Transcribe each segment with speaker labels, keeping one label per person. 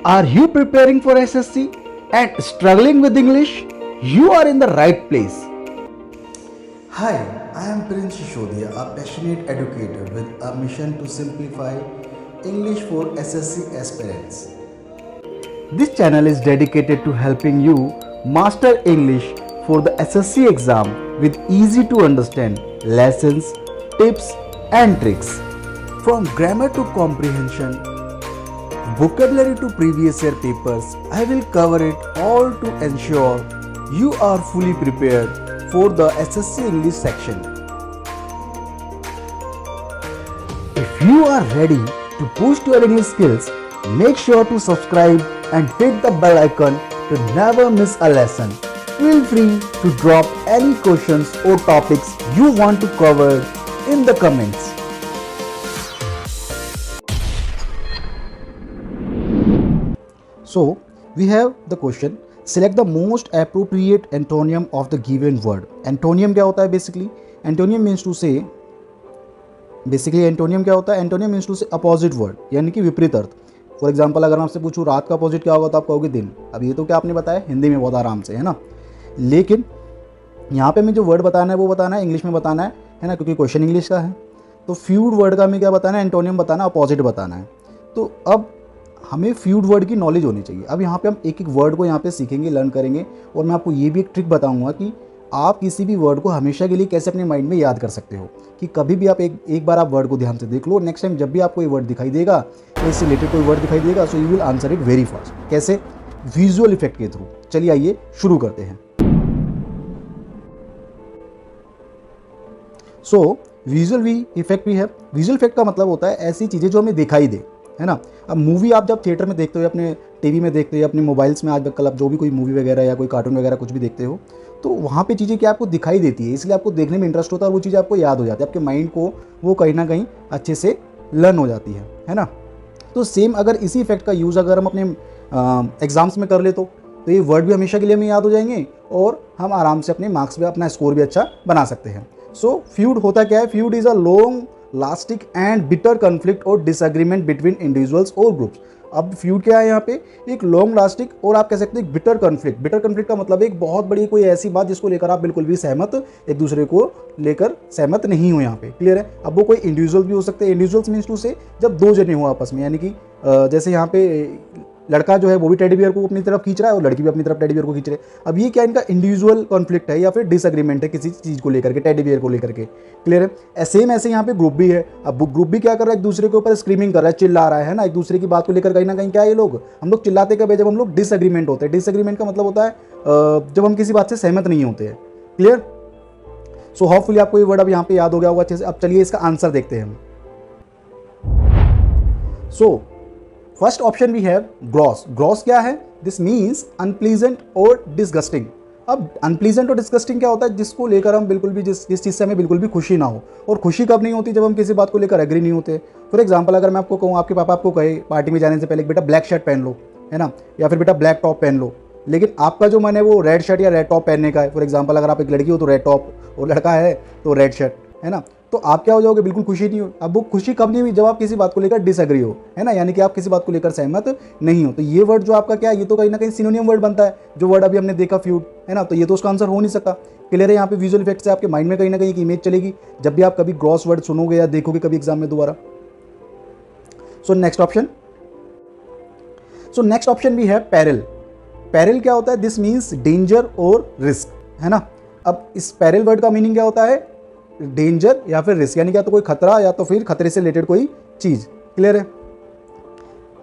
Speaker 1: Are you preparing for SSC and struggling with English? You are in the right place.
Speaker 2: Hi, I am Prince Shishodia, a passionate educator with a mission to simplify English for SSC aspirants.
Speaker 1: This channel is dedicated to helping you master English for the SSC exam with easy to understand lessons, tips and tricks. From grammar to comprehension, vocabulary to previous year papers, I will cover it all to ensure you are fully prepared for the SSC English section. If you are ready to boost your English skills, make sure to subscribe and hit the bell icon to never miss a lesson. Feel free to drop any questions or topics you want to cover in the comments. So, we have the question, select the most appropriate antonym of the given word. Antonym क्या होता है basically? Antonym means to say, antonym क्या होता है? Antonym means to say opposite word, यानी कि विपरीत अर्थ. For example अगर मैं आपसे पूछूँ रात का अपोजिट क्या होगा तो आप कहोगे दिन. अब ये तो क्या आपने बताया हिंदी में बहुत आराम से, है ना. लेकिन यहाँ पे हमें जो वर्ड बताना है वो बताना है इंग्लिश में बताना है ना, क्योंकि क्वेश्चन इंग्लिश का है. तो फ्यूड वर्ड का हमें क्या बताना है? एंटोनियम बताना, अपोजिट बताना है. तो अब हमें फ्यूड वर्ड की नॉलेज होनी चाहिए. अब यहाँ पे हम एक एक वर्ड को यहाँ पे सीखेंगे, लर्न करेंगे, और मैं आपको ये भी एक ट्रिक बताऊंगा कि आप किसी भी वर्ड को हमेशा के लिए कैसे अपने माइंड में याद कर सकते हो. कि कभी भी आप एक बार आप वर्ड को ध्यान से देख लो, नेक्स्ट टाइम जब भी आपको ये वर्ड दिखाई देगा, इससे रिलेटेड कोई वर्ड दिखाई देगा, so you will answer it very fast. कैसे? विजुअल इफेक्ट के थ्रू. चलिए आइए शुरू करते हैं. सो विजुअल इफेक्ट भी है. विजुअल इफेक्ट का मतलब होता है ऐसी चीज़ें जो हमें दिखाई दे, है ना. अब मूवी आप जब थिएटर में देखते हो या अपने टीवी में देखते हो या अपने मोबाइल्स में आजकल आप जो भी कोई मूवी वगैरह या कोई कार्टून वगैरह कुछ भी देखते हो, तो वहाँ पे चीज़ें क्या आपको दिखाई देती है, इसलिए आपको देखने में इंटरेस्ट होता है और वो चीज़ें आपको याद हो जाती है, आपके माइंड को वो कहीं ना कहीं अच्छे से लर्न हो जाती है ना. तो सेम अगर इसी इफेक्ट का यूज़ अगर हम अपने एग्जाम्स में कर ले तो ये वर्ड भी हमेशा के लिए हमें याद हो जाएंगे और हम आराम से अपने मार्क्स में अपना स्कोर भी अच्छा बना सकते हैं. सो फ्यूड होता क्या है? Feud is a long lasting and bitter conflict और डिसएग्रीमेंट बिटवीन इंडिविजुअल्स और ग्रुप्स. अब फ्यूड क्या है यहाँ पे? एक लॉन्ग लास्टिक और आप कह सकते हैं बिटर कन्फ्लिक्ट. बिटर कन्फ्लिक्ट का मतलब एक बहुत बड़ी कोई ऐसी बात जिसको लेकर आप बिल्कुल भी सहमत एक दूसरे को लेकर सहमत नहीं हो. यहाँ पे क्लियर है. अब वो कोई इंडिविजुअल भी हो सकते हैं. इंडिविजुअल्स मीन्स टू से जब दो जने हो आपस में, यानी कि जैसे यहाँ पे लड़का जो है वो भी टेडी बियर को अपनी तरफ खींच रहा है और लड़की भी अपनी तरफ टेडी बियर को खींच रहे हैं. अब ये क्या इनका इंडिविजुअल कॉन्फ्लिक्ट है या फिर डिसएग्रीमेंट है किसी चीज़ को लेकर के, टेडी बियर को लेकर के. क्लियर है. सेम ऐसे यहाँ पे ग्रुप भी है. अब ग्रुप भी क्या कर रहा है? एक दूसरे के ऊपर स्क्रीमिंग कर रहा है, चिल्ला रहा है ना, एक दूसरे की बात को लेकर कहीं ना कहीं क्या है ये लोग, हम लोग चिल्लाते कब है? जब हम लोग डिसएग्रीमेंट होते हैं. डिसएग्रीमेंट का मतलब होता है जब हम किसी बात से सहमत नहीं होते हैं. क्लियर. सो होपफुली आपको ये वर्ड अब यहाँ पे याद हो गया होगा अच्छे से. अब चलिए इसका आंसर देखते हैं हम. So first option we have gross. Gross क्या है? दिस मीन्स अनप्लीजेंट और डिसगस्टिंग. अब अनप्लीजेंट और डिसगस्टिंग क्या होता है? जिसको लेकर हम बिल्कुल भी जिस चीज़ से हमें बिल्कुल भी खुशी ना हो. और खुशी कब नहीं होती? जब हम किसी बात को लेकर एग्री नहीं होते. फॉर एग्जांपल अगर मैं आपको कहूँ, आपके पापा आपको कहे पार्टी में जाने से पहले बेटा ब्लैक शर्ट पहन लो, है ना, या फिर बेटा ब्लैक टॉप पहन लो, लेकिन आपका जो मन है वो रेड शर्ट या रेड टॉप पहनने का है. फॉर एग्जाम्पल अगर आप एक लड़की हो तो रेड टॉप और लड़का है तो रेड शर्ट, है ना. तो आप क्या हो जाओगे? बिल्कुल खुशी नहीं हो. अब वो खुशी कब नहीं हुई? जब आप किसी बात को लेकर डिसएग्री हो, है ना, यानी कि आप किसी बात को लेकर सहमत नहीं हो. तो ये वर्ड जो आपका क्या है, ये तो कहीं ना कहीं सिनोनियम वर्ड बनता है. जो वर्ड अभी हमने देखा फ्यूड, है ना, तो ये तो उसका आंसर हो नहीं सकता. क्लियर है. यहाँ पे विजुअल इफेक्ट से आपके माइंड में कहीं ना कहीं एक इमेज चलेगी जब भी आप कभी ग्रॉस वर्ड सुनोगे या देखोगे कभी एग्जाम में दोबारा. सो नेक्स्ट ऑप्शन भी है पैरल. पैरल क्या होता है? दिस मीन्स डेंजर और रिस्क, है ना. अब इस पैरल वर्ड का मीनिंग क्या होता है? डेंजर या फिर रिस्क, यानी क्या तो कोई खतरा या तो फिर खतरे से रिलेटेड कोई चीज़. क्लियर है.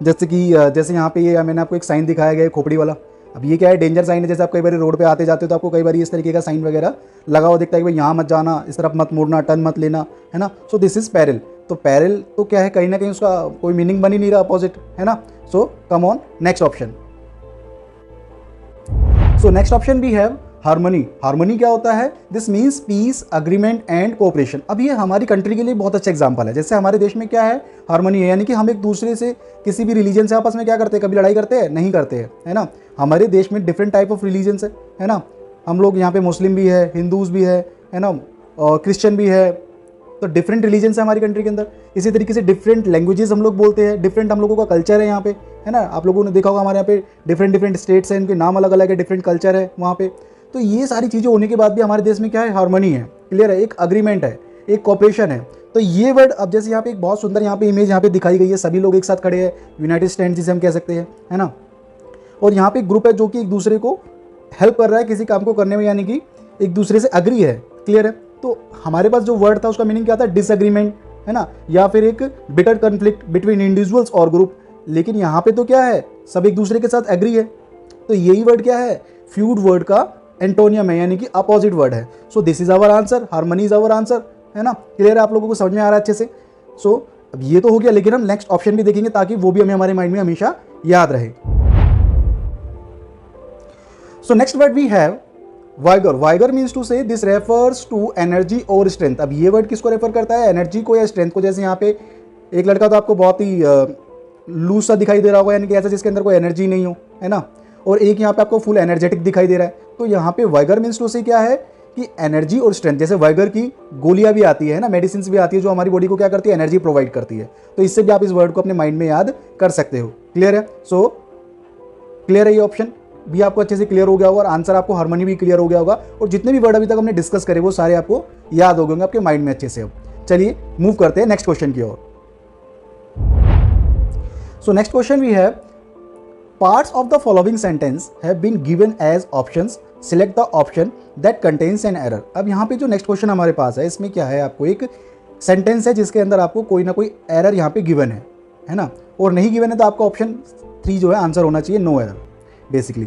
Speaker 1: जैसे यहाँ पे ये मैंने आपको एक साइन दिखाया गया है खोपड़ी वाला. अब ये क्या है? डेंजर साइन है. जैसे आप कई बार रोड पे आते जाते हो तो आपको कई बार इस तरीके का साइन वगैरह लगा हुआ दिखता है कि भाई यहाँ मत जाना, इस तरफ मत मुड़ना, टर्न मत लेना, है ना. सो दिस इज पैरल. तो पैरल तो क्या है? कहीं ना कहीं उसका कोई मीनिंग बन ही नहीं रहा, अपोजिट, है ना. So come on next option. So next option भी है हार्मनी. हार्मनी क्या होता है? This means peace, agreement and cooperation. अब ये हमारी कंट्री के लिए बहुत अच्छा एग्जांपल है. जैसे हमारे देश में क्या है? हार्मनी है, यानी कि हम एक दूसरे से किसी भी रिलीजन से आपस में क्या करते हैं? कभी लड़ाई करते हैं? नहीं करते हैं, है ना. हमारे देश में डिफरेंट टाइप ऑफ रिलीजन्स है ना. हम लोग यहाँ पे मुस्लिम भी है, हिंदूज भी है ना, क्रिश्चियन भी है, तो डिफरेंट रिलीजन्स है हमारी कंट्री के अंदर, इसी तरीके से डिफरेंट लैंग्वेजेस हम लोग बोलते हैं, डिफरेंट हम लोगों का कल्चर है यहाँ पे, है ना। आप लोगों ने देखा होगा हमारे यहाँ पे डिफरेंट स्टेट्स हैं, इनके नाम अलग अलग है, डिफरेंट कल्चर है वहाँ पे। तो ये सारी चीज़ें होने के बाद भी हमारे देश में क्या है, हार्मनी है, क्लियर है, एक अग्रीमेंट है, एक कॉपरेशन है। तो ये वर्ड अब जैसे यहाँ पे एक बहुत सुंदर यहाँ पे इमेज यहाँ पे दिखाई गई है, सभी लोग एक साथ खड़े हैं, यूनाइटेड स्टैंड जिसे हम कह सकते हैं, है ना। और यहाँ पे एक ग्रुप है जो कि एक दूसरे को हेल्प कर रहा है किसी काम को करने में, यानी कि एक दूसरे से अग्री है, क्लियर है। तो हमारे पास जो वर्ड था उसका मीनिंग क्या था, डिसएग्रीमेंट, है ना, या फिर एक बिटर कन्फ्लिक्ट बिटवीन इंडिविजुअल्स और ग्रुप। लेकिन यहाँ पे तो क्या है, सब एक दूसरे के साथ एग्री है। तो यही वर्ड क्या है, फ्यूड वर्ड का एंटोनियम है, यानी कि अपोजिट वर्ड है। So this is our answer, harmony is our answer, है ना। क्लियर है, आप लोगों को समझ में आ रहा है अच्छे से। सो अब ये तो हो गया, लेकिन हम नेक्स्ट ऑप्शन भी देखेंगे ताकि वो भी हमें हमारे माइंड में हमेशा याद रहे। So next word we have vigour. Vigour means to say this refers to energy और स्ट्रेंथ। अब ये वर्ड किसको रेफर करता है, एनर्जी को या स्ट्रेंथ को। जैसे यहाँ पे एक लड़का तो आपको बहुत ही लूज सा दिखाई दे रहा होगा, यानी कि ऐसा जिसके अंदर कोई एनर्जी नहीं हो, है ना। और एक यहाँ पे आपको फुल एनर्जेटिक दिखाई दे रहा है। तो यहाँ पे वाइगर मीन्स टू से क्या है कि एनर्जी और स्ट्रेंथ। जैसे वाइगर की गोलियां भी आती है ना, मेडिसिन भी आती है जो हमारी बॉडी को क्या करती है, एनर्जी प्रोवाइड करती है। तो इससे भी आप इस वर्ड को अपने माइंड में याद कर सकते हो, क्लियर है। सो क्लियर है, ये ऑप्शन भी आपको अच्छे से क्लियर हो गया होगा और आंसर आपको हार्मनी भी क्लियर हो गया होगा। और जितने भी वर्ड अभी तक हमने डिस्कस करे वो सारे आपको याद हो गए होंगे आपके माइंड में अच्छे से। अब चलिए मूव करते हैं नेक्स्ट क्वेश्चन की ओर। So next question we have, parts of the following sentence have been given as options, select the option that contains an error. अब यहाँ पे जो नेक्स्ट क्वेश्चन हमारे पास है, इसमें क्या है, आपको एक सेंटेंस है जिसके अंदर आपको कोई ना कोई एरर यहाँ पे गिवन है ना। और नहीं गिवन है तो आपका ऑप्शन 3 जो है आंसर होना चाहिए, नो एरर बेसिकली।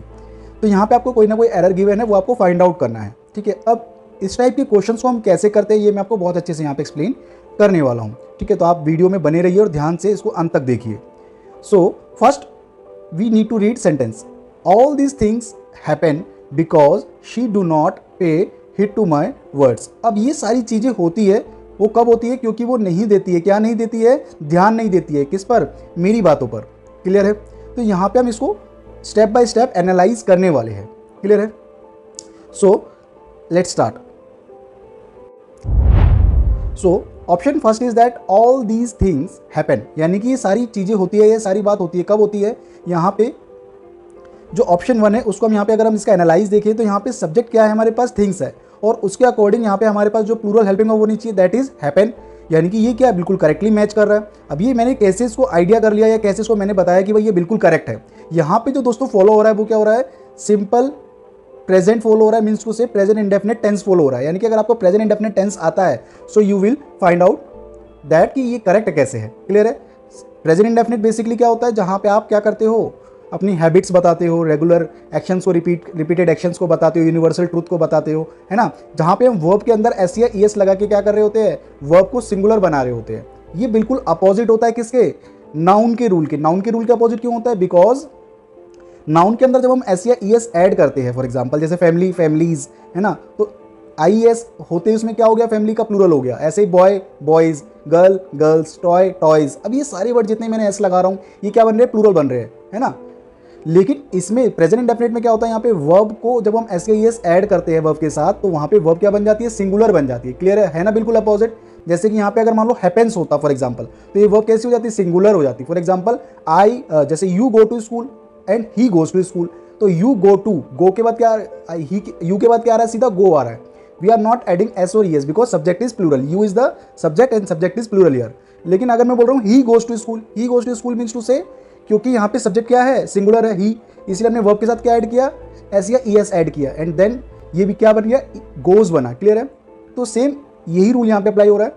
Speaker 1: तो यहाँ पे आपको कोई ना कोई एरर गिवन है, वो आपको फाइंड आउट करना है, ठीक है। अब इस टाइप के क्वेश्चंस को हम कैसे करते हैं ये मैं आपको बहुत अच्छे से यहाँ पे एक्सप्लेन करने वाला हूँ, ठीक है। तो आप वीडियो में बने रहिए और ध्यान से इसको अंत तक देखिए। So first we need to read sentence, all these things happen because she do not pay heed to my words. अब ये सारी चीज़ें होती है, वो कब होती है, क्योंकि वो नहीं देती है, क्या नहीं देती है, ध्यान नहीं देती है, किस पर, मेरी बातों पर, क्लियर है। तो यहाँ पे हम इसको स्टेप बाय स्टेप एनालाइज करने वाले हैं, क्लियर है। So let's start. So option first is that all these things happen, यानी कि ये सारी चीजें होती है, ये सारी बात होती है, कब होती है। यहाँ पे जो ऑप्शन 1 है उसको हम यहाँ पे अगर हम इसका एनालाइज देखें तो यहाँ पे सब्जेक्ट क्या है, हमारे पास थिंग्स है, और उसके अकॉर्डिंग यहाँ पे हमारे पास जो प्लूरल हेल्पिंग होनी चाहिए दैट इज हैपन, यानी कि ये क्या बिल्कुल करेक्टली मैच कर रहा है। अब ये मैंने केसेस को आइडिया कर लिया या केसेस को मैंने बताया कि भाई ये बिल्कुल करेक्ट है। यहाँ पे जो दोस्तों फॉलो हो रहा है वो क्या हो रहा है, सिंपल प्रेजेंट फॉलो हो रहा है, मीन्स टू से प्रेजेंट इंडेफिनिट टेंस फॉलो हो रहा है। यानी कि अगर आपको प्रेजेंट इंडेफिनिट टेंस आता है so you will find out that कि ये करेक्ट कैसे है, क्लियर है। प्रेजेंट इंडेफिनिट बेसिकली क्या होता है, जहाँ पे आप क्या करते हो, अपनी हैबिट्स बताते हो, रेगुलर एक्शंस को रिपीटेड एक्शंस को बताते हो, यूनिवर्सल ट्रूथ को बताते हो, है ना। जहाँ पे हम वर्ब के अंदर एस या ईएस लगा के क्या कर रहे होते हैं, वर्ब को सिंगुलर बना रहे होते हैं। ये बिल्कुल अपोजिट होता है किसके, नाउन के रूल के। नाउन के रूल के अपोजिट क्यों होता है, बिकॉज नाउन के अंदर जब हम एस या ईएस ऐड करते हैं, फॉर एग्जाम्पल जैसे फैमिली, फैमिलीज, है ना, तो आईएस होते उसमें क्या हो गया, फैमिली का प्लूरल हो गया। ऐसे ही boy boys, girl girls, toy toys. अब ये सारे वर्ड जितने मैंने एस लगा रहा हूँ ये क्या बन रहे हैं, प्लूरल बन रहे हैं, है ना। लेकिन इसमें प्रेजेंट इंडेफिनिट में क्या होता है, यहाँ पे वर्ब को जब हम एस या ईएस ऐड करते हैं वर्ब के साथ तो वहाँ पे वर्ब क्या बन जाती है, सिंगुलर बन जाती है, क्लियर है ना, बिल्कुल अपोजिट। जैसे कि यहाँ पे अगर मान लो हैपेंस होता फॉर एग्जाम्पल, तो ये वर्ब कैसी हो जाती है, सिंगुलर हो जाती है। फॉर एग्जाम्पल आई, जैसे you go to school and he goes to school, तो यू गो टू, गो के बाद क्या, यू के बाद क्या आ रहा है, सीधा गो आ रहा है। We are not adding S or ES because subject is plural, you is the subject and subject is plural here. लेकिन अगर मैं बोल रहा हूँ he goes to school, he goes to school means to say, क्योंकि यहाँ पे subject क्या है, सिंगुलर है ही, इसलिए हमने वर्ब के साथ क्या ऐड किया, एस या ईएस ऐड किया, एंड देन ये भी क्या बन गया, गोज बना, क्लियर है। तो सेम यही रूल यहाँ पे अप्लाई हो रहा है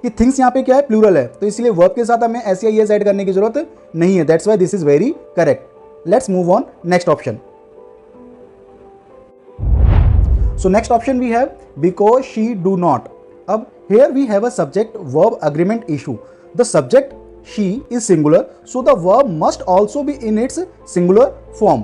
Speaker 1: कि थिंग्स यहाँ पे क्या है, प्लूरल है, तो इसलिए वर्ब के साथ हमें एस या ईएस ऐड करने की जरूरत नहीं है। That's why this is very correct. Let's move on next option. So next option we have because she do not. अब here we have a subject verb agreement issue. The subject she is singular, so the verb must also be in its singular form.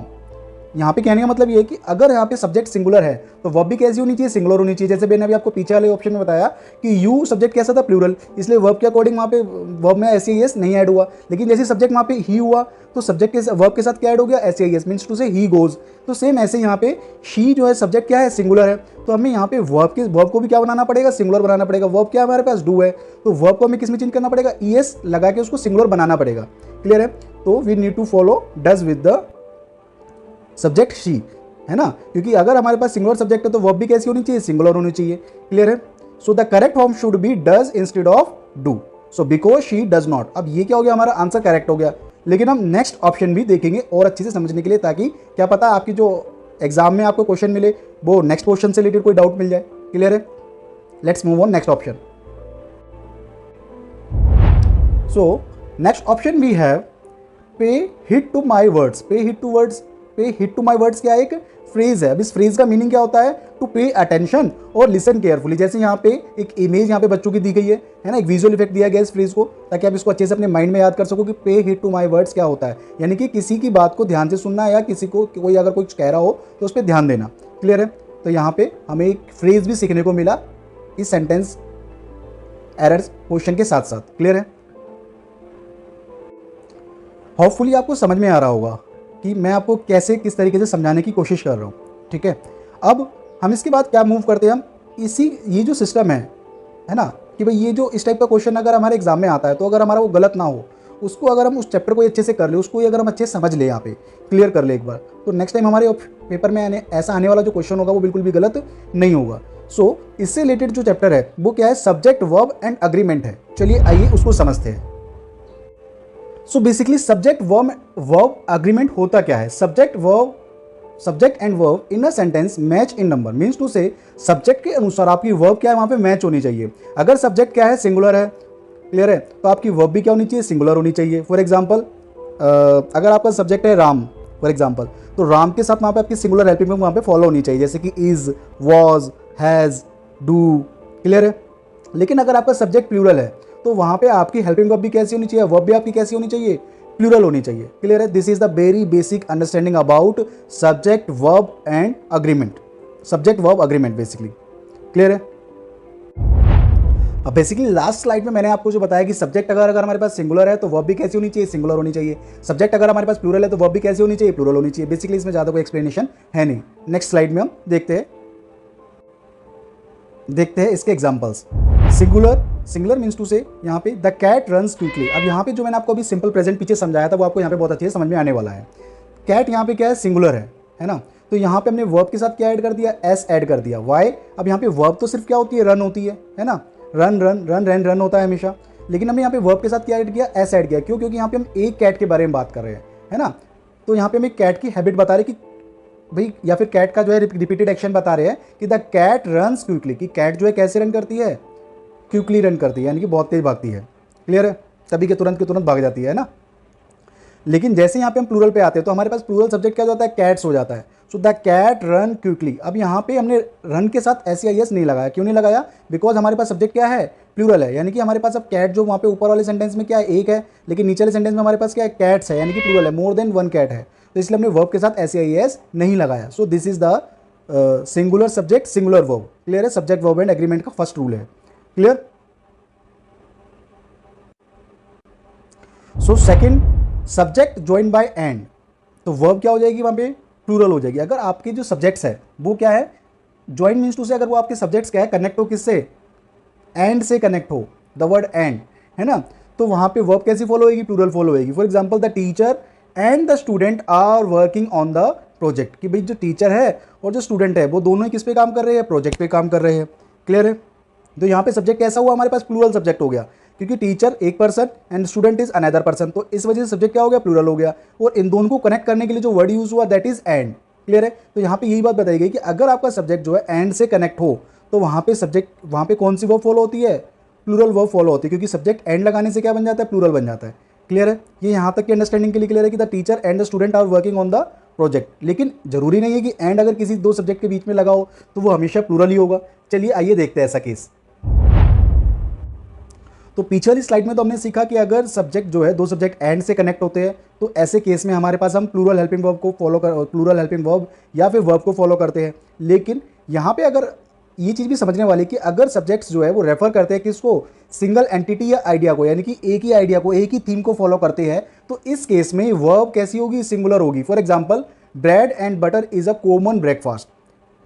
Speaker 1: यहाँ पे कहने का मतलब ये है कि अगर यहाँ पे सब्जेक्ट सिंगुलर है तो वर्ब भी कैसी होनी चाहिए, सिंगुलर होनी चाहिए। जैसे मैंने अभी आपको पीछे वाले ऑप्शन में बताया कि यू सब्जेक्ट कैसा था, प्लूरल, इसलिए वर्ब के अकॉर्डिंग वहाँ पे वर्ब में एस एस नहीं ऐड हुआ। लेकिन जैसे सब्जेक्ट वहाँ पे ही हुआ तो सब्जेक्ट के वर्ब के साथ क्या ऐड हो गया, एस एस, मीन्स टू से ही गोज। तो सेम ऐसे यहाँ पे शी जो है सब्जेक्ट क्या है, सिंगुलर है, तो हमें यहाँ पे वर्ब को भी क्या बनाना पड़ेगा, सिंगुलर बनाना पड़ेगा। वर्ब क्या हमारे पास, डू है, तो वर्ब को हमें किस में चेंज करना पड़ेगा, ईएस लगा के उसको सिंगुलर बनाना पड़ेगा। क्लियर है? तो we need to follow does with the subject she, है ना, क्योंकि अगर हमारे पास सिंगुलर सब्जेक्ट है तो वर्ब भी कैसी होनी चाहिए, सिंगुलर होनी चाहिए। क्लियर है? So the correct form should be does instead of do. So because she does not. अब ये क्या हो गया, हमारा आंसर करेक्ट हो गया। लेकिन हम नेक्स्ट ऑप्शन भी देखेंगे और अच्छे से समझने के लिए, ताकि क्या पता आपकी जो एग्जाम में आपको क्वेश्चन मिले वो नेक्स्ट क्वेश्चन से रिलेटेड कोई डाउट मिल जाए। क्लियर है? Let's move on next option. So next option we have pay heed to my words. Pay heed to words, pay heed to my words क्या है, एक फ्रेज है। अब इस फ्रेज का मीनिंग क्या होता है, टू पे अटेंशन और लिसन केयरफुली। जैसे यहाँ पे एक इमेज यहाँ पे बच्चों की दी गई है ना, एक विजुअल इफेक्ट दिया गया इस फ्रेज को, ताकि आप इसको अच्छे से अपने माइंड में याद कर सको कि पे हिट टू माई वर्ड्स क्या होता है। यानी कि किसी की बात को ध्यान से सुनना, या किसी को कोई अगर कुछ कह रहा हो तो उस पर ध्यान देना। क्लियर है? तो यहाँ पे हमें एक फ्रेज भी सीखने को मिला इस सेंटेंस एरर्स क्वेश्चन के साथ साथ। क्लियर है? होपफुली आपको समझ में आ रहा होगा कि मैं आपको कैसे किस तरीके से समझाने की कोशिश कर रहा हूँ। ठीक है? अब हम इसके बाद क्या मूव करते हैं, हम इसी ये जो सिस्टम है ना, कि भाई ये जो इस टाइप का क्वेश्चन अगर हमारे एग्जाम में आता है तो अगर हमारा वो गलत ना हो, उसको अगर हम उस चैप्टर को अच्छे से कर ले, उसको अगर हम अच्छे से समझ ले, यहाँ पे क्लियर कर ले एक बार, तो नेक्स्ट टाइम हमारे पेपर में ऐसा आने वाला जो क्वेश्चन होगा वो बिल्कुल भी गलत नहीं होगा। सो इससे रिलेटेड जो चैप्टर है वो क्या है, सब्जेक्ट वर्ब एंड अग्रीमेंट है। चलिए आइए उसको समझते हैं। So basically subject verb agreement होता क्या है, subject and verb in a sentence match in number, means to say subject के अनुसार आपकी वर्ब क्या है वहाँ पे मैच होनी चाहिए। अगर सब्जेक्ट क्या है, सिंगुलर है, क्लियर है, तो आपकी वर्ब भी क्या होनी चाहिए, सिंगुलर होनी चाहिए। फॉर एग्जाम्पल अगर आपका सब्जेक्ट है राम, फॉर एग्जाम्पल, तो राम के साथ वहाँ पे आपकी सिंगुलर हेल्पिंग वर्ब वहाँ पे फॉलो होनी चाहिए, जैसे कि is, was, has, do. Clear है? लेकिन अगर आपका सब्जेक्ट प्लूरल है तो वहाँ पे आपकी हेल्पिंग वर्ब भी कैसी होनी चाहिए, वर्ब भी आपकी कैसी होनी चाहिए, प्लूरल होनी चाहिए। क्लियर है? This is the very basic understanding about subject verb and agreement, subject verb agreement basically. Clear है? अब बेसिकली लास्ट स्लाइड में मैंने आपको जो बताया कि सब्जेक्ट अगर हमारे पास सिंगुलर है तो वर्ब भी कैसी होनी चाहिए, सिंगुलर होनी चाहिए। सब्जेक्ट अगर हमारे पास प्लूरल है तो वर्ब भी कैसी होनी चाहिए, प्लूरल होनी चाहिए। बेसिकली इसमें ज़्यादा कोई एक्सप्लेनेशन है नहीं। नेक्स्ट स्लाइड में हम देखते हैं इसके एग्जांपल्स। सिंगुलर मीन्स टू से यहाँ पे द कैट रन्स क्विकली। अब यहाँ पे जो मैंने आपको अभी सिंपल प्रेजेंट पीछे समझाया था वो आपको यहाँ पे बहुत अच्छे से समझ में आने वाला है। कैट यहाँ पे क्या है, सिंगुलर है ना, तो यहाँ पे हमने वर्ब के साथ क्या ऐड कर दिया, एस ऐड कर दिया। वाई? अब यहाँ पे वर्ब तो सिर्फ क्या होती है, रन होती है ना, रन होता है हमेशा। लेकिन हमने यहाँ पे वर्ब के साथ क्या ऐड किया, एस ऐड किया। क्यों? क्योंकि यहाँ पे हम एक कैट के बारे में बात कर रहे हैं, है ना, तो यहाँ पे हम एक कैट की हैबिट बता रहे हैं कि भाई, या फिर कैट का जो है रिपीटेड एक्शन बता रहे हैं कि द कैट रन्स क्विकली, कि कैट जो है कैसे रन करती है, क्विकली रन करती है, यानी कि बहुत तेज भागती है। क्लियर है? तभी के तुरंत भाग जाती है ना। लेकिन जैसे यहाँ पे हम प्लूरल पे आते हैं तो हमारे पास प्लूरल सब्जेक्ट क्या हो जाता है, कैट्स हो जाता है। So the cat run quickly. अब यहाँ पे हमने रन के साथ एस नहीं लगाया। क्यों नहीं लगाया? बिकॉज हमारे पास सब्जेक्ट क्या है, प्लूरल है, यानी कि हमारे पास अब कैट जो वहाँ पे ऊपर वाले सेंटेंस में क्या है, एक है, लेकिन नीचे वाले सेंटेंस में हमारे पास क्या है, कैट्स है, यानी कि प्लूरल है, मोर देन वन कैट है, तो इसलिए हमने वर्ब के साथ एस नहीं लगाया। सो this is the singular subject singular verb. Clear है? सब्जेक्ट वर्ब एंड एग्रीमेंट का फर्स्ट रूल है। Clear? So second, subject join bye and, तो वर्ब क्या हो जाएगी वहां पे, प्लूरल हो जाएगी। अगर आपके जो सब्जेक्ट्स है वो क्या है, ज्वाइन मीन्स टू से अगर वो आपके सब्जेक्ट्स क्या है, कनेक्ट हो किससे, एंड से कनेक्ट हो, द वर्ड एंड, है ना, तो वहां पे वर्ब कैसी फॉलो होगी, प्लूरल फॉलो होगी। For example the teacher and the student are working on the project, कि भाई जो टीचर है और जो स्टूडेंट है वो दोनों ही किस पे काम कर रहे हैं, प्रोजेक्ट पे काम कर रहे हैं। क्लियर है? तो यहाँ पे सब्जेक्ट कैसा हुआ, हमारे पास प्लूरल सब्जेक्ट हो गया, क्योंकि टीचर एक person and student is another person, तो इस वजह से सब्जेक्ट क्या हो गया, प्लूरल हो गया। और इन दोनों को कनेक्ट करने के लिए जो वर्ड यूज हुआ दैट इज एंड। क्लियर है? तो यहाँ पे यही बात बताई गई कि अगर आपका सब्जेक्ट जो है एंड से कनेक्ट हो तो वहाँ पे कौन सी वर्ब फॉलो होती है, प्लूरल वर्ब फॉलो होती है, क्योंकि सब्जेक्ट एंड लगाने से क्या बन जाता है, प्लूरल बन जाता है। क्लियर है? ये यहाँ तक की अंडरस्टैंडिंग के लिए क्लियर है कि the teacher and the student are working on the project. लेकिन जरूरी नहीं है कि एंड अगर किसी दो सब्जेक्ट के बीच में लगा हो तो वो हमेशा प्लूरल ही होगा। चलिए आइए देखते हैं ऐसा केस। तो पीछे वाली स्लाइड में तो हमने सीखा कि अगर सब्जेक्ट जो है, दो सब्जेक्ट एंड से कनेक्ट होते हैं तो ऐसे केस में हमारे पास हम प्लूरल हेल्पिंग वर्ब को फॉलो कर, प्लूरल हेल्पिंग वर्ब या फिर वर्ब को फॉलो करते हैं। लेकिन यहाँ पे अगर ये चीज़ भी समझने वाली कि अगर सब्जेक्ट्स जो है वो रेफर करते हैं किसको, सिंगल एंटिटी या आइडिया को, यानी कि एक ही आइडिया को, एक ही थीम को फॉलो करते हैं, तो इस केस में वर्ब कैसी होगी, सिंगुलर होगी। For example, bread and butter is a common breakfast.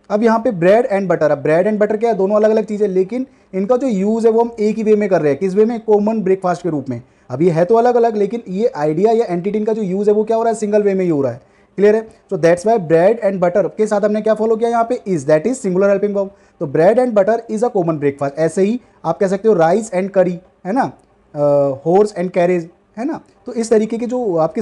Speaker 1: अब यहाँ पे ब्रेड एंड बटर, अब ब्रेड एंड बटर क्या है, दोनों अलग अलग चीज़ें, लेकिन इनका जो यूज़ है वो हम एक ही वे में कर रहे हैं। किस वे में, कॉमन ब्रेकफास्ट के रूप में। अब ये है तो अलग अलग, लेकिन ये आइडिया या एंटिटी इनका जो यूज़ है वो क्या हो रहा है, सिंगल वे में ही हो रहा है। क्लियर है? So that's why bread and butter के साथ हमने क्या फॉलो किया यहाँ पे, is, that is singular helping verb. तो bread and butter is a common breakfast. ऐसे ही आप कह सकते हो राइस एंड करी, है ना, हॉर्स एंड कैरेज, है ना। तो इस तरीके के जो आपके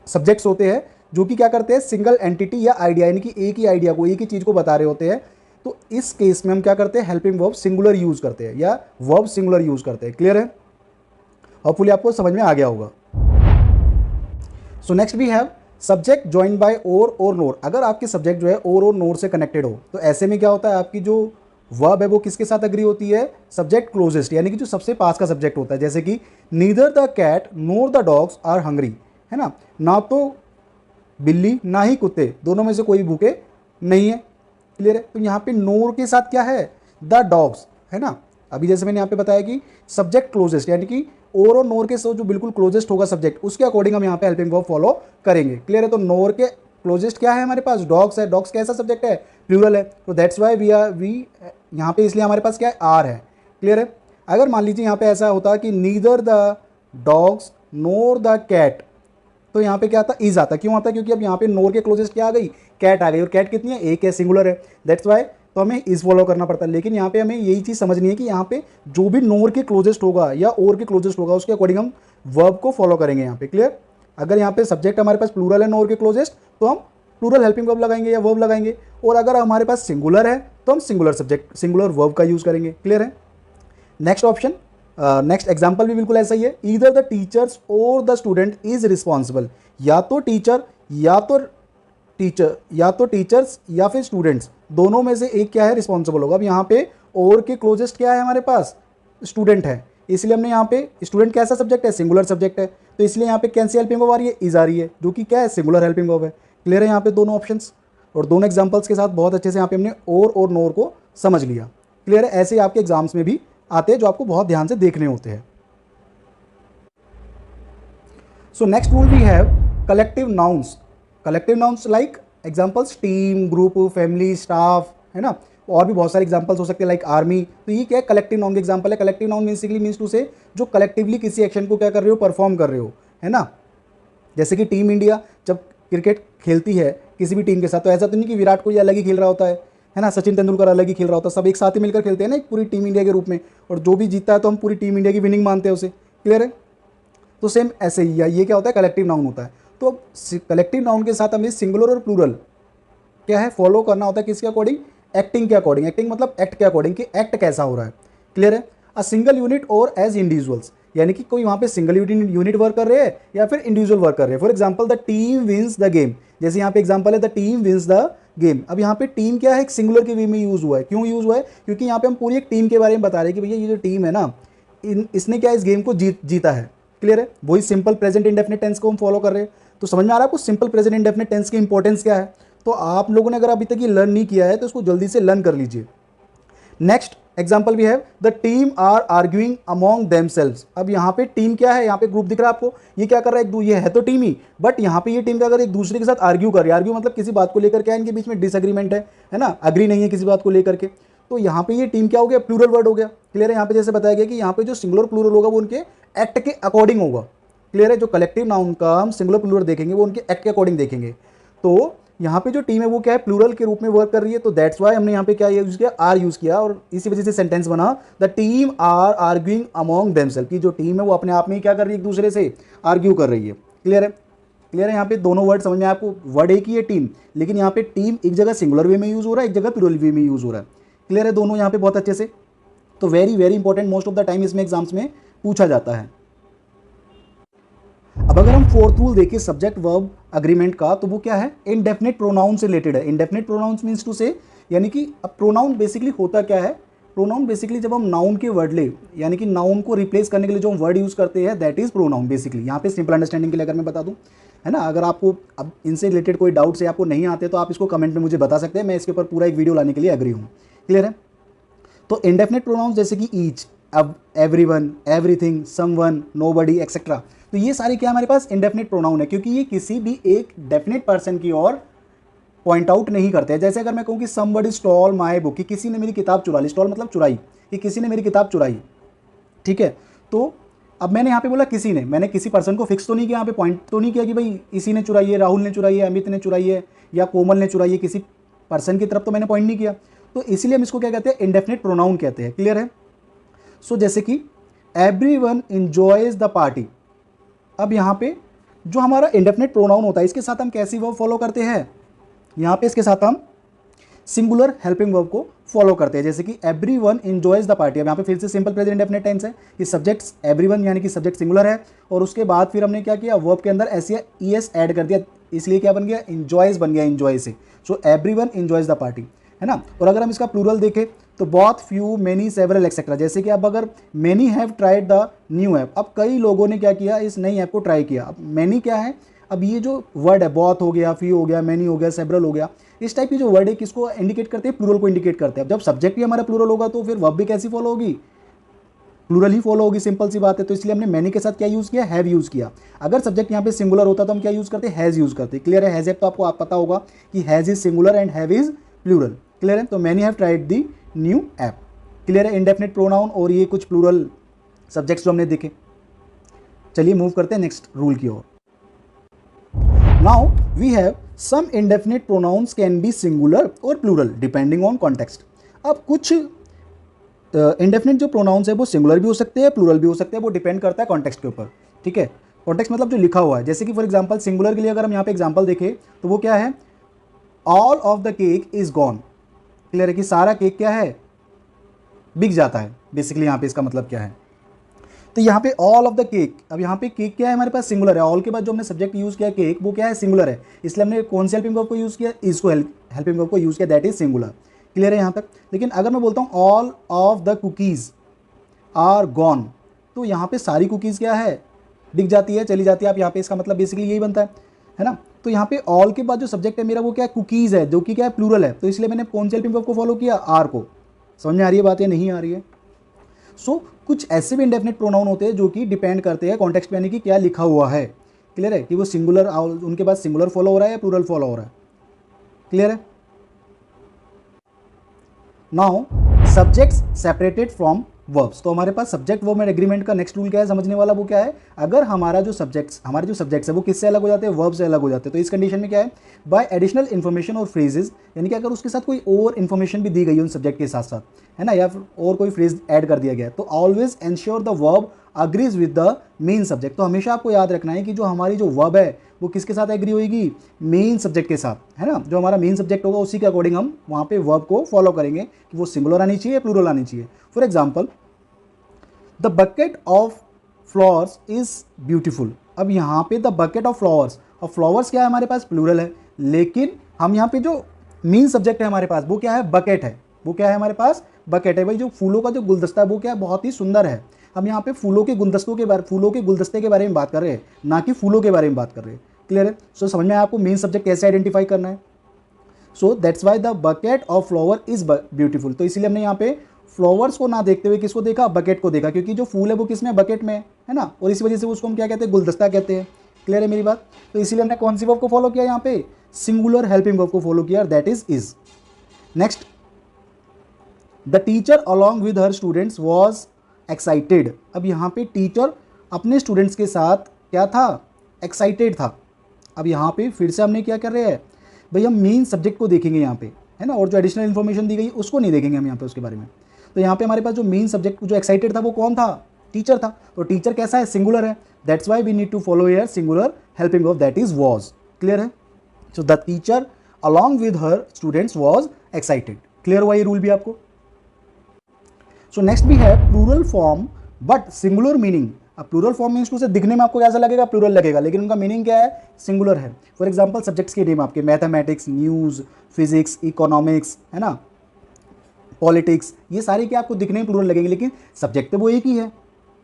Speaker 1: सब्जेक्ट्स होते हैं जो कि क्या करते हैं, सिंगल एंटिटी या आइडिया, यानी कि एक ही आइडिया को, एक ही चीज़ को बता रहे होते हैं, तो इस केस में हम क्या करते हैं, हेल्पिंग वर्ब सिंगुलर यूज़ करते हैं या वर्ब सिंगुलर यूज़ करते हैं। क्लियर है? होपफुली आपको समझ में आ गया होगा। So next we have subject join by और नोर। अगर आपके सब्जेक्ट जो है और नोर से कनेक्टेड हो तो ऐसे में क्या होता है, आपकी जो वर्ब है वो किसके साथ अग्री होती है, सब्जेक्ट क्लोजेस्ट, यानी कि जो सबसे पास का सब्जेक्ट होता है। जैसे कि neither the cat nor the dogs are hungry, है ना, ना तो बिल्ली ना ही कुत्ते, दोनों में से कोई भूखे नहीं है। क्लियर है? तो यहाँ पे नोर के साथ क्या है, द डॉग्स, है ना। अभी जैसे मैंने यहाँ पे बताया कि सब्जेक्ट क्लोजेस्ट, यानी कि और नोर के साथ जो बिल्कुल क्लोजेस्ट होगा सब्जेक्ट, उसके अकॉर्डिंग हम यहाँ पे हेल्पिंग वर्ब फॉलो करेंगे। क्लियर है? तो नोर के क्लोजेस्ट क्या है हमारे पास, डॉग्स है। डॉग्स कैसा सब्जेक्ट है, प्लूरल है, तो दैट्स वाई वी यहाँ पे, इसलिए हमारे पास क्या है, आर है। क्लियर है? अगर मान लीजिए यहाँ पे ऐसा होता कि neither the dogs nor the cat, तो यहाँ पे क्या आता, इज आता। क्यों आता? क्योंकि अब यहाँ पे नोर के क्लोजेस्ट क्या आ गई, कैट आ गई, और कैट कितनी है, एक है, सिंगुलर है, दैट्स वाई तो हमें इज फॉलो करना पड़ता है। लेकिन यहाँ पे हमें यही चीज़ समझनी है कि यहाँ पे जो भी नोर के क्लोजेस्ट होगा या और के क्लोजेस्ट होगा उसके अकॉर्डिंग हम वर्ब को फॉलो करेंगे यहाँ पे। क्लियर? अगर यहाँ पे सब्जेक्ट हमारे पास प्लूरल है नोर के क्लोजेस्ट, तो हम प्लूरल हेल्पिंग वर्ब लगाएंगे या वर्ब लगाएंगे, और अगर हमारे पास सिंगुलर है तो हम सिंगुलर सब्जेक्ट, सिंगुलर वर्ब का यूज़ करेंगे। क्लियर है? नेक्स्ट ऑप्शन, नेक्स्ट एग्जाम्पल भी बिल्कुल ऐसा ही है, ईदर द टीचर्स और द स्टूडेंट इज रिस्पॉन्सिबल। या तो टीचर या तो टीचर्स या फिर स्टूडेंट्स, दोनों में से एक क्या है, रिस्पॉन्सिबल होगा। अब यहाँ पे और के क्लोजेस्ट क्या है हमारे पास, स्टूडेंट है, इसलिए हमने यहाँ पे स्टूडेंट कैसा सब्जेक्ट है, सिंगुलर सब्जेक्ट है, तो इसलिए यहाँ पे कैसी हेल्पिंग वर्ब आ रही है, इज आ रही है, जो कि क्या है, सिंगुलर हेल्पिंग वर्ब है। क्लियर है यहाँ पे दोनों ऑप्शंस, और दोनों एग्जाम्पल्स के साथ बहुत अच्छे से यहाँ पे हमने और नोर को समझ लिया। क्लियर है? ऐसे ही आपके एग्जाम्स में भी आते हैं जो आपको बहुत ध्यान से देखने होते हैं। So next rule we have collective nouns. Collective nouns like examples team, group, family, staff, है ना, और भी बहुत सारे एग्जांपल्स हो सकते हैं लाइक आर्मी। तो ये क्या है, कलेक्टिव नाउन के एग्जांपल है। Collective noun basically means to say जो कलेक्टिवली किसी एक्शन को क्या कर रहे हो, परफॉर्म कर रहे हो, है ना। जैसे कि टीम इंडिया जब क्रिकेट खेलती है किसी भी टीम के साथ, तो ऐसा तो नहीं कि विराट कोहली अलग ही खेल रहा होता है ना, सचिन तेंदुलकर अलग ही खेल रहा होता है, सब एक साथ ही मिलकर खेलते हैं ना एक पूरी टीम इंडिया के रूप में, और जो भी जीतता है तो हम पूरी टीम इंडिया की विनिंग मानते हैं उसे। क्लियर है? तो सेम ऐसे ही ये क्या होता है, कलेक्टिव नाउन होता है। तो कलेक्टिव नाउन के साथ हमें सिंगुलर और प्लूरल क्या है, फॉलो करना होता है, किसके अकॉर्डिंग, एक्टिंग के अकॉर्डिंग। एक्टिंग मतलब एक्ट के अकॉर्डिंग कि एक्ट कैसा हो रहा है। क्लियर है? अ सिंगल यूनिट और एज इंडिविजुअल्स, यानी कि कोई वहाँ पे सिंगल यूनिट वर्क कर रहे हैं या फिर इंडिविजुअल वर्क कर रहे हैं। For example the team wins the game, जैसे यहाँ पे एग्जाम्पल है the team wins the game. अब यहाँ पे टीम क्या है, एक सिंगुलर के वे में यूज़ हुआ है। क्यों यूज़ हुआ है? क्योंकि यहाँ पे हम पूरी एक टीम के बारे में बता रहे हैं कि भैया ये जो टीम है ना, इसने क्या इस गेम को जीता है। क्लियर है? वही सिंपल प्रेजेंट इंडेफिनिट टेंस को हम फॉलो कर रहे हैं। तो समझ में आ रहा है आपको सिंपल प्रेजेंट इंडेफिनिट टेंस की इंपॉर्टेंस क्या है? तो आप लोगों ने अगर अभी तक ये लर्न नहीं किया है तो इसको जल्दी से लर्न कर लीजिए। नेक्स्ट एग्जाम्पल भी है the team are arguing among themselves. अब यहाँ पे टीम क्या है, यहाँ पे ग्रुप दिख रहा है आपको, ये क्या कर रहा है, ये है तो टीम ही, बट यहाँ पे ये टीम का अगर एक दूसरे के साथ आर्ग्यू कर रही है, आर्ग्यू मतलब किसी बात को लेकर क्या है, इनके बीच में डिसएग्रीमेंट है ना, अग्री नहीं है किसी बात को लेकर के, तो यहाँ पे ये टीम क्या हो गया, प्लूरल वर्ड हो गया। क्लियर है? यहाँ पे जैसे बताया गया कि यहाँ पे जो सिंगुलर प्लूरल होगा वो उनके एक्ट के अकॉर्डिंग होगा। क्लियर है? जो कलेक्टिव नाउन का हम सिंगुलर प्लूरल देखेंगे वो उनके एक्ट के अकॉर्डिंग देखेंगे। तो यहाँ पे जो टीम है वो क्या है, प्लूरल के रूप में वर्क कर रही है, तो दैट्स वाई हमने यहाँ पे क्या यूज किया, आर यूज किया, और इसी वजह से सेंटेंस बना the team are arguing among themself, की जो टीम है वो अपने आप में क्या कर रही है, एक दूसरे से आर्ग्यू कर रही है। क्लियर है? क्लियर है? यहाँ पे दोनों वर्ड समझ में आपको, वर्ड एक ही है टीम, लेकिन यहाँ पे टीम एक जगह सिंगुलर वे में यूज हो रहा है, एक जगह प्लूरल वे में यूज हो रहा है। क्लियर है? दोनों यहाँ पे बहुत अच्छे से, तो very very important, most of the time इसमें एग्जाम्स में पूछा जाता है। अब अगर हम फोर्थ रूल देखें सब्जेक्ट वर्ब अग्रीमेंट का, तो वो क्या है, इंडेफिनिट प्रोनाउन से रिलेटेड है। इंडेफिनिट प्रोनाउंस मीन्स टू से, यानी कि अब प्रोनाउन बेसिकली होता क्या है, प्रोनाउन बेसिकली जब हम नाउन के वर्ड ले, यानी कि नाउन को रिप्लेस करने के लिए जो हम वर्ड यूज़ करते हैं दैट इज़ प्रोनाउन बेसिकली। यहाँ पे सिंपल अंडरस्टैंडिंग के लिए अगर मैं बता दूँ, है ना, अगर आपको अब इनसे रिलेटेड कोई डाउट्स है आपको नहीं आते तो आप इसको कमेंट में मुझे बता सकते हैं, मैं इसके ऊपर पूरा एक वीडियो लाने के लिए एग्री हूँ। क्लियर है? तो इंडेफिनिट प्रोनाउंस जैसे कि ईच, अब, everyone, everything, someone, nobody etcetera, तो ये सारे क्या हमारे पास इंडेफिनिट प्रोनाउन है, क्योंकि ये किसी भी एक डेफिनेट पर्सन की ओर पॉइंट आउट नहीं करते हैं। जैसे अगर मैं कहूँ कि समबडी स्टॉल माय बुक, कि किसी ने मेरी किताब चुरा ली, स्टॉल मतलब चुराई, कि किसी ने मेरी किताब चुराई, ठीक है। तो अब मैंने यहाँ पे बोला किसी ने, मैंने किसी पर्सन को फिक्स तो नहीं किया, यहाँ पे पॉइंट तो नहीं किया कि भाई इसी ने चुराई है, राहुल ने चुराई है, अमित ने चुराई है या कोमल ने चुराई है, किसी पर्सन की तरफ तो मैंने पॉइंट नहीं किया, तो इसीलिए हम इसको क्या कहते हैं, इंडेफिनिट प्रोनाउन कहते हैं। क्लियर है? सो जैसे कि एवरीवन एंजॉयज द पार्टी, अब यहाँ पे जो हमारा इंडेफिनिट प्रोनाउन होता है इसके साथ हम कैसी वर्ब फॉलो करते हैं, यहाँ पे इसके साथ हम सिंगुलर हेल्पिंग वर्ब को फॉलो करते हैं। जैसे कि एवरीवन एंजॉयज द पार्टी, अब यहाँ पे फिर से सिंपल प्रेजेंट इंडेफिनिट टेंस है, कि सब्जेक्ट एवरीवन यानी कि सब्जेक्ट सिंगुलर है, और उसके बाद फिर हमने क्या किया, वर्ब के अंदर एस या ईएस ऐड कर दिया, इसलिए क्या बन गया, एंजॉयज बन गया, एंजॉय से। So everyone enjoys the party, है ना। और अगर हम इसका प्लूरल देखें तो बहुत, फ्यू, मेनी, सेवरल एक्सेट्रा, जैसे कि अब अगर many have tried the new app, अब कई लोगों ने क्या किया, इस नई ऐप को ट्राई किया। अब मेनी क्या है, अब ये जो वर्ड है, बहुत हो गया, फ्यू हो गया, मेनी हो गया, सेवरल हो गया, इस टाइप की जो वर्ड है किसको इंडिकेट करते हैं, प्लूरल को इंडिकेट करते हैं। अब जब सब्जेक्ट भी हमारा प्लूरल होगा तो फिर वर्ब भी कैसी फॉलो होगी, प्लूरल ही फॉलो होगी, सिंपल सी बात है। तो इसलिए हमने मैनी के साथ क्या यूज़ किया, हैव यूज़ किया। अगर सब्जेक्ट यहाँ पे सिंगुलर होता तो हम क्या यूज़ करते, हैज़ यूज़ करते। क्लियर है? हैज़ तो आपको आप पता होगा कि has is singular and have is plural. Clear है? तो many have tried the new app. Clear है? इंडेफिनिट प्रोनाउन और ये कुछ प्लूरल सब्जेक्ट्स जो हमने देखे। चलिए मूव करते हैं नेक्स्ट रूल की ओर। Now we have some indefinite pronouns can be singular or plural depending on context. अब कुछ इंडेफिनिट जो प्रोनाउंस है वो सिंगुलर भी हो सकते हैं, प्लूरल भी हो सकते हैं, वो डिपेंड करता है कॉन्टेक्स्ट के ऊपर। ठीक है? कॉन्टेक्स्ट मतलब जो लिखा हुआ है। जैसे कि फॉर एग्जांपल सिंगुलर के लिए अगर हम यहाँ पे एग्जांपल देखें तो वो क्या है, all of the cake is gone. Clear है? कि सारा केक क्या है, बिक जाता है। बेसिकली यहाँ पे इसका मतलब क्या है, तो यहाँ पे ऑल ऑफ द केक, अब यहाँ पे केक क्या है हमारे पास, सिंगुलर है। ऑल के बाद जो हमने सब्जेक्ट यूज़ किया केक, वो क्या है, सिंगुलर है, इसलिए हमने कौन सी हेल्पिंग वर्ब को यूज़ किया, इसको हेल्पिंग वर्ब को यूज़ किया, दैट इज सिंगुलर। क्लियर है यहाँ तक? लेकिन अगर मैं बोलता हूँ all of the cookies are gone, तो यहाँ पे सारी कुकीज़ क्या है, बिक जाती है, चली जाती है। आप यहाँ पे इसका मतलब बेसिकली यही बनता है ना। तो यहाँ पे ऑल के बाद जो सब्जेक्ट है मेरा वो क्या है, कुकीज़ है, जो कि क्या है, प्लूरल है, तो इसलिए मैंने कौन सी हेल्पिंग वर्ब को फॉलो किया, आर को। समझ में आ रही है बात या नहीं आ रही है? सो कुछ ऐसे भी इंडेफिनिट प्रोनाउन होते हैं जो कि डिपेंड करते हैं कॉन्टेक्स्ट पे, यानी कि क्या लिखा हुआ है। क्लियर है? कि वो सिंगुलर, उनके बाद सिंगुलर फॉलो हो रहा है या प्लूरल फॉलो हो रहा है। क्लियर है? Now subjects separated from verbs, तो हमारे पास सब्जेक्ट वर्ब एंड एग्रीमेंट का नेक्स्ट रूल क्या है समझने वाला, वो क्या है, अगर हमारे जो सब्जेक्ट्स है वो किससे अलग हो जाते हैं, वर्ब से अलग हो जाते हैं, तो इस कंडीशन में क्या है, बाय एडिशनल इन्फॉर्मेशन और फ्रेजेस, यानी कि अगर उसके साथ कोई और इन्फॉर्मेशन भी दी गई है उन सब्जेक्ट के साथ साथ, है ना, या फिर और कोई फ्रेज ऐड कर दिया गया है, तो always ensure the verb agrees with the main subject. तो हमेशा आपको याद रखना है कि जो हमारी जो वर्ब है वो किसके साथ एग्री होगी, मेन सब्जेक्ट के साथ, है ना। जो हमारा मेन सब्जेक्ट होगा उसी के अकॉर्डिंग हम वहाँ पे वर्ब को फॉलो करेंगे कि वो सिंगुलर आनी चाहिए, प्लूरल आनी चाहिए। For example, the bucket of flowers is beautiful. अब यहाँ पे द बकेट ऑफ फ्लावर्स, और फ्लावर्स क्या है हमारे पास, प्लूरल है, लेकिन हम यहाँ पे जो मेन सब्जेक्ट है हमारे पास वो क्या है, बकेट है। वो क्या है हमारे पास, बकेट है। भाई जो फूलों का जो गुलदस्ता है वो क्या है, बहुत ही सुंदर है। हम यहाँ पे फूलों के गुलदस्ते के बारे में बात कर रहे हैं, ना कि फूलों के बारे में बात कर रहे हैं। क्लियर है? सो समझ में आया आपको मेन सब्जेक्ट कैसे आइडेंटिफाई करना है। So that's why the bucket of flower is beautiful. तो इसीलिए हमने यहाँ पे फ्लावर्स को ना देखते हुए किसको देखा, बकेट को देखा, क्योंकि जो फूल है वो किसमें, बकेट में है ना, और इस वजह से उसको हम क्या कहते हैं, गुलदस्ता कहते हैं। क्लियर है मेरी बात? तो इसीलिए हमने कौन सी वर्ब को फॉलो किया यहाँ पे, सिंगुलर हेल्पिंग वर्ब को फॉलो किया, that is. Next, the teacher along with her students was excited. अब यहाँ पे टीचर अपने स्टूडेंट्स के साथ क्या था, एक्साइटेड था। अब यहाँ पे फिर से हमने क्या कर रहे हैं भाई, हम मेन सब्जेक्ट को देखेंगे यहाँ पे, है ना, और जो एडिशनल इन्फॉर्मेशन दी गई उसको नहीं देखेंगे हम यहाँ पे उसके बारे में। तो यहाँ पे हमारे पास जो मेन सब्जेक्ट जो एक्साइटेड था वो कौन था, टीचर था। तो टीचर कैसा है, सिंगुलर है, that's why we need to follow here singular helping verb, that is was. Clear है? So the teacher along with her students was excited. Clear हुआ ये रूल भी आपको? सो नेक्स्ट भी है plural form but singular meaning. अब plural form means to say दिखने में आपको कैसा लगेगा, प्लूरल लगेगा, लेकिन उनका मीनिंग क्या है, सिंगुलर है। फॉर एग्जांपल सब्जेक्ट्स के नेम आपके मैथमेटिक्स, न्यूज़, फिजिक्स, इकोनॉमिक्स, है ना, पॉलिटिक्स, ये सारे क्या आपको दिखने में प्लूरल लगेंगे, लेकिन सब्जेक्ट तो वो एक ही है।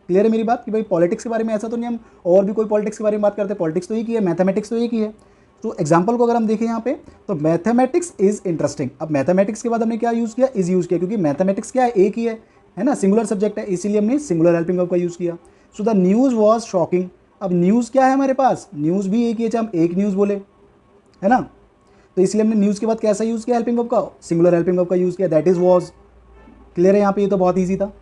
Speaker 1: क्लियर है मेरी बात कि भाई पॉलिटिक्स के बारे में ऐसा तो नहीं हम और भी कोई पॉलिटिक्स के बारे में बात करते हैं, पॉलिटिक्स तो एक ही है, मैथमेटिक्स तो एक ही है। तो एग्जाम्पल को अगर हम देखें यहाँ पे, तो मैथमेटिक्स इज इंटरेस्टिंग। अब मैथमेटिक्स के बाद हमने क्या यूज़ किया, इज यूज़ किया, क्योंकि मैथमेटिक्स क्या है, एक ही है ना, सिंगुलर सब्जेक्ट है, इसीलिए हमने सिंगुलर हेल्पिंग वर्ब का यूज़ किया। So the news was shocking. अब न्यूज़ क्या है हमारे पास, न्यूज़ भी एक ही है, चाहे हम एक न्यूज़ बोले, है ना। तो इसलिए हमने न्यूज़ के बाद कैसा यूज़ किया हेल्पिंग वर्ब का, सिंगुलर हेल्पिंग वर्ब का यूज़ किया, दैट इज वॉज। क्लियर है यहाँ पे, ये तो बहुत ईजी था।